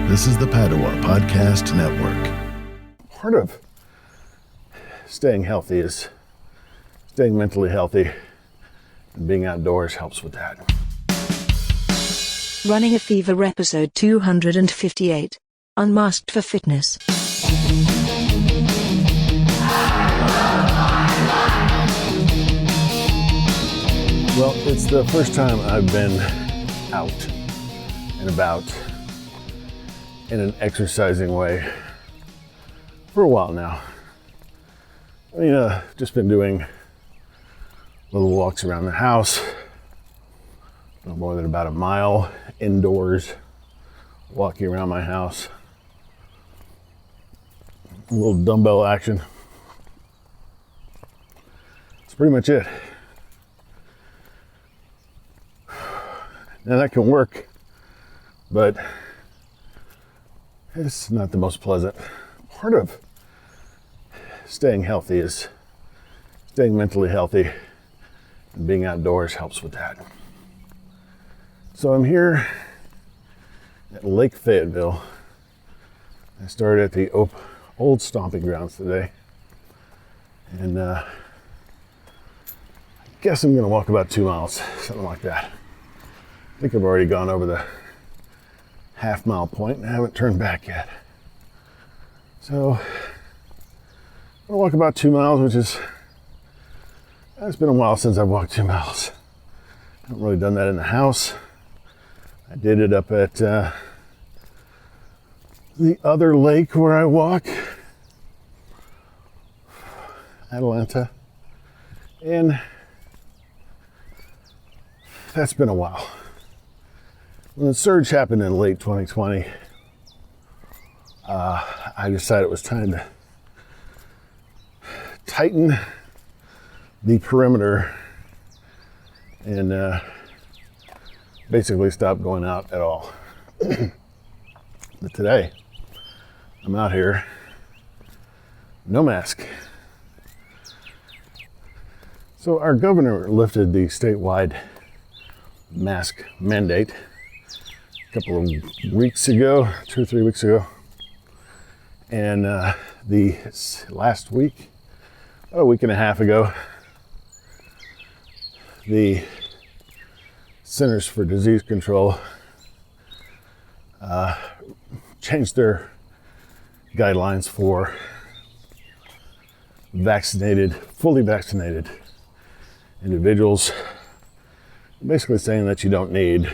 This is the Padua Podcast Network. Part of staying healthy is staying mentally healthy, and being outdoors helps with that. Running a Fever episode 258. Unmasked for Fitness. Well, it's the first time I've been out and about in an exercising way for a while now. I mean, just been doing little walks around the house, no more than about a mile indoors, walking around my house. A little dumbbell action. That's pretty much it. Now that can work, but it's not the most pleasant. Part of staying healthy is staying mentally healthy, and being outdoors helps with that. So I'm here at Lake Fayetteville. I started at the old stomping grounds today, and I guess I'm gonna walk about 2 miles, something like that. I think I've already gone over the half-mile point and I haven't turned back yet. So I'm gonna walk about 2 miles, which is, it's been a while since I've walked 2 miles. I haven't really done that in the house. I did it up at the other lake where I walk, Atlanta, and that's been a while. When the surge happened in late 2020, I decided it was time to tighten the perimeter and basically stop going out at all. But today, I'm out here, no mask. So our governor lifted the statewide mask mandate a couple of weeks ago, 2 or 3 weeks ago. And the last week, about a week and a half ago, the Centers for Disease Control changed their guidelines for fully vaccinated individuals, basically saying that you don't need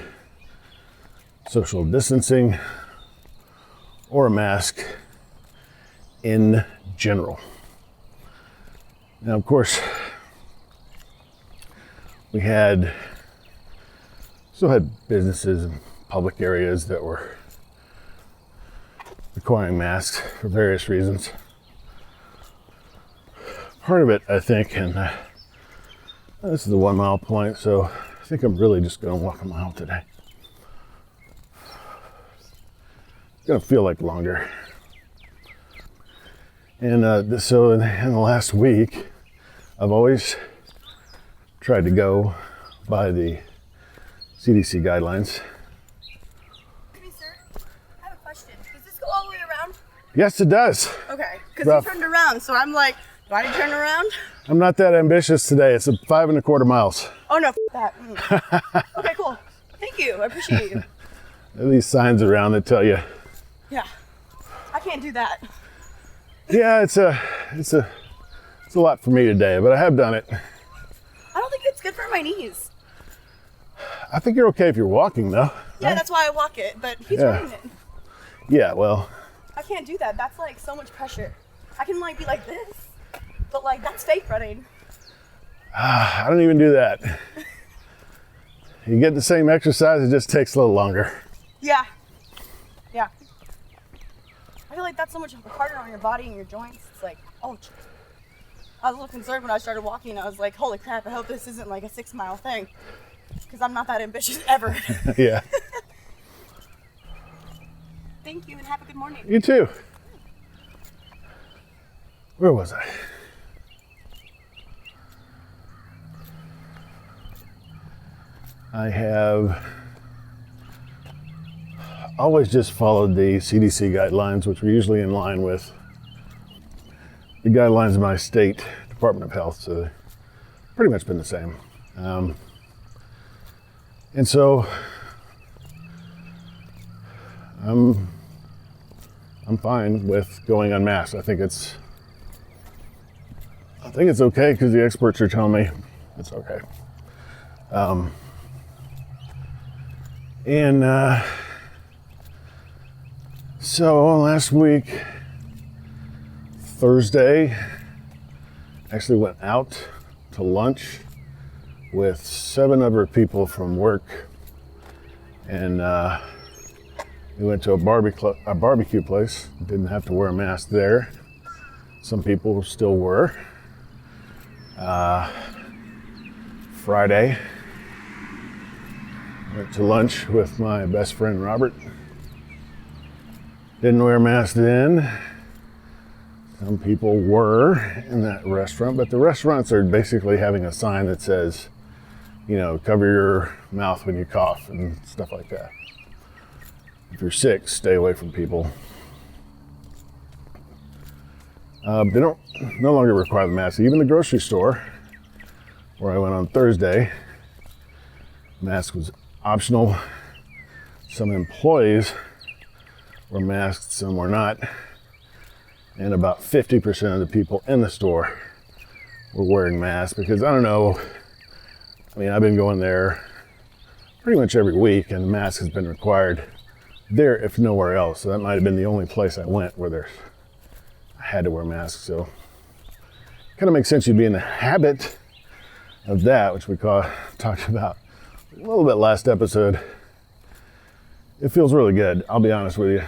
social distancing or a mask in general. Now, of course, we still had businesses and public areas that were requiring masks for various reasons. Part of it, I think, and this is the 1 mile point, so I think I'm really just going to walk a mile today. It's going to feel like longer. And so in the last week, I've always tried to go by the CDC guidelines. Excuse me, sir. I have a question. Does this go all the way around? Yes, it does. Okay, because you turned around, so I'm like, do I turn around? I'm not that ambitious today. It's 5 1/4 miles. Oh no, that. Okay, cool. Thank you. I appreciate you. There are these signs around that tell you. Yeah, I can't do that. Yeah, it's a lot for me today, but I have done it. I don't think it's good for my knees. I think you're okay if you're walking, though. Yeah, right? That's why I walk it, but he's Yeah. running it. Yeah, well. I can't do that. That's like so much pressure. I can like be like this, but like that's fake running. I don't even do that. You get the same exercise, it just takes a little longer. Yeah. Yeah. I feel like that's so much harder on your body and your joints. It's like, oh. I was a little concerned when I started walking. I was like, holy crap, I hope this isn't like a 6 mile thing. Because I'm not that ambitious ever. Yeah. Thank you and have a good morning. You too. Where was I? I have always just followed the CDC guidelines, which were usually in line with the guidelines of my state Department of Health, so they've pretty much been the same. And so I'm fine with going unmasked. I think it's okay because the experts are telling me it's okay. So last week, Thursday, actually went out to lunch with 7 other people from work, and we went to a barbecue place. Didn't have to wear a mask there. Some people still were. Friday, went to lunch with my best friend Robert. Didn't wear a mask then. Some people were in that restaurant, but the restaurants are basically having a sign that says, you know, cover your mouth when you cough and stuff like that. If you're sick, stay away from people. They don't no longer require the mask. Even the grocery store, where I went on Thursday, mask was optional. Some employees were masked, some were not. And about 50% of the people in the store were wearing masks because I don't know. I mean, I've been going there pretty much every week, and the mask has been required there, if nowhere else. So that might have been the only place I went where I had to wear masks. So it kind of makes sense you'd be in the habit of that, which we talked about a little bit last episode. It feels really good. I'll be honest with you.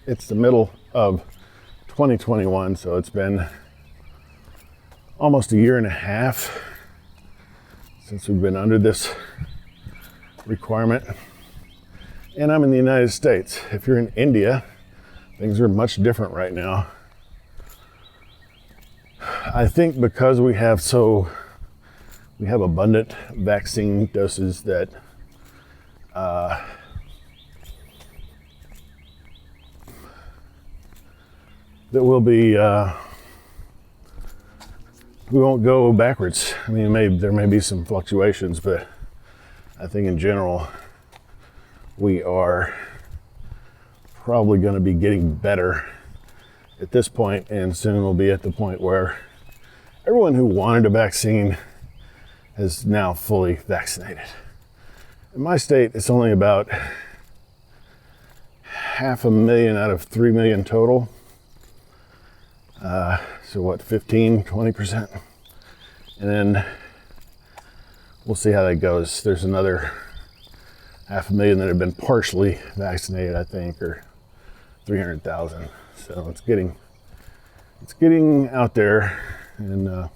It's the middle of 2021, so it's been almost a year and a half since we've been under this requirement. And I'm in the United States. If you're in India, things are much different right now. I think because we have abundant vaccine doses that will be, we won't go backwards. I mean, there may be some fluctuations, but I think in general, we are probably going to be getting better at this point, and soon we'll be at the point where everyone who wanted a vaccine is now fully vaccinated. In my state, it's only about 500,000 out of 3 million total. So what, 15, 20%? And then we'll see how that goes. There's another 500,000 that have been partially vaccinated, I think, or 300,000. So it's getting out there, and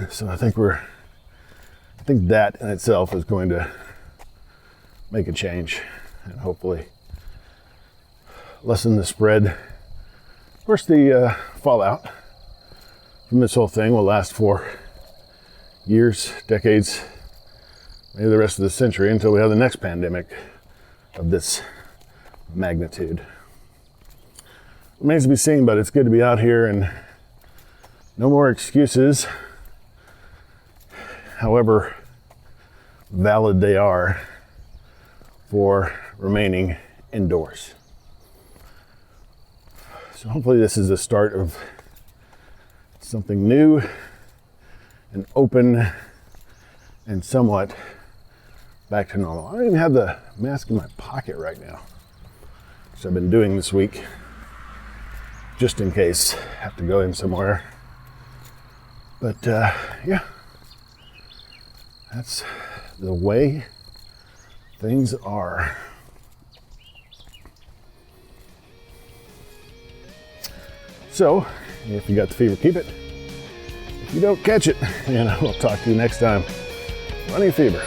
so I think that in itself is going to make a change and hopefully lessen the spread. Of course, the fallout from this whole thing will last for years, decades, maybe the rest of the century, until we have the next pandemic of this magnitude. Remains to be seen, but it's good to be out here, and no more excuses, however valid they are, for remaining indoors. So hopefully this is the start of something new and open and somewhat back to normal. I don't even have the mask in my pocket right now, which I've been doing this week, just in case I have to go in somewhere. But yeah, that's the way things are. So, if you got the fever, keep it. If you don't, catch it. And I will talk to you next time. Running fever.